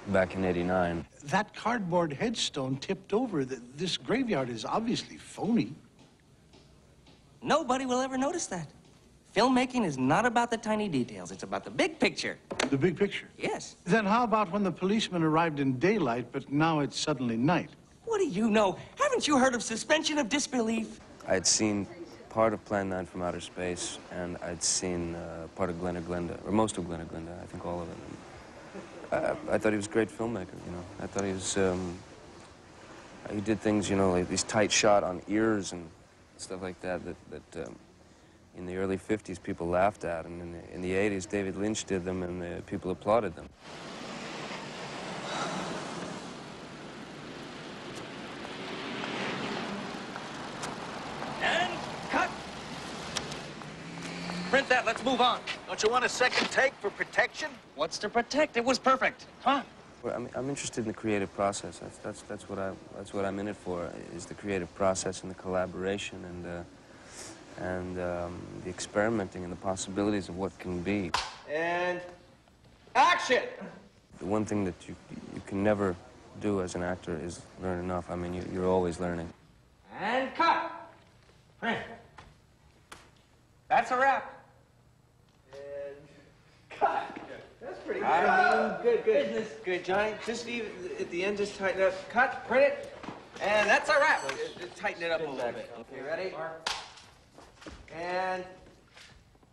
back in '89. That cardboard headstone tipped over. This graveyard is obviously phony. Nobody will ever notice that. Filmmaking is not about the tiny details. It's about the big picture. The big picture? Yes. Then how about when the policeman arrived in daylight, but now it's suddenly night? What do you know? Haven't you heard of suspension of disbelief? I had seen part of Plan 9 from Outer Space, and I'd seen part of Glenn or Glenda, or most of Glenn or Glenda, I think all of it. I thought he was a great filmmaker, you know. I thought he was, he did things, you know, like these tight shot on ears and stuff like that, in the early 50s people laughed at, and in the 80s David Lynch did them and people applauded them. And cut! Print that, let's move on. Don't you want a second take for protection? What's to protect? It was perfect, huh? Well, I'm interested in the creative process. That's what I'm in it for, is the creative process and the collaboration and the experimenting and the possibilities of what can be. And action! The one thing that you can never do as an actor is learn enough. I mean, you're always learning. And cut! Print. That's a wrap. And cut. That's pretty good. Good business. Good, Johnny. Just leave it at the end, just tighten it up. Cut, print it, and that's a wrap. Just tighten it up a little bit. Okay, ready? And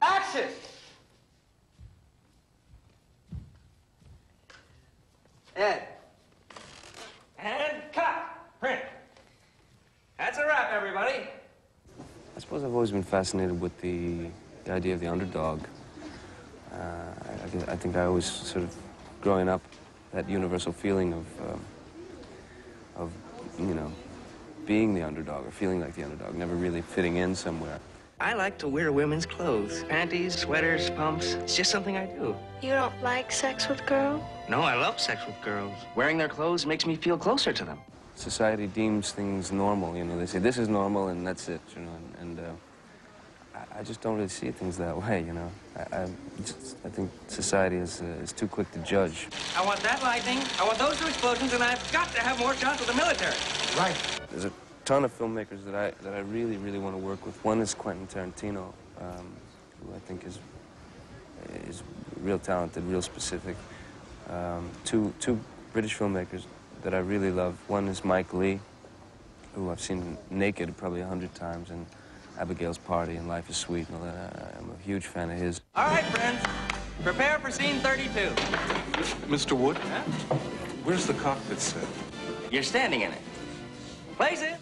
action! Ed. And cut. Print. That's a wrap, everybody. I suppose I've always been fascinated with the idea of the underdog. I think I always sort of, growing up, that universal feeling of you know, being the underdog or feeling like the underdog, never really fitting in somewhere. I like to wear women's clothes. Panties, sweaters, pumps. It's just something I do. You don't like sex with girls? No, I love sex with girls. Wearing their clothes makes me feel closer to them. Society deems things normal, you know. They say, this is normal, and that's it, you know. And I just don't really see things that way, you know. I think society is too quick to judge. I want that lightning, I want those two explosions, and I've got to have more shots with the military. Right. There's a ton of filmmakers that I really, really want to work with. One is Quentin Tarantino, who I think is real talented, real specific. Two British filmmakers that I really love. One is Mike Leigh, who I've seen naked probably 100 times, and Abigail's Party and Life is Sweet and all that. I'm a huge fan of his. All right, friends, prepare for scene 32. Mr. Wood? Huh? Where's the cockpit set? You're standing in it. Places.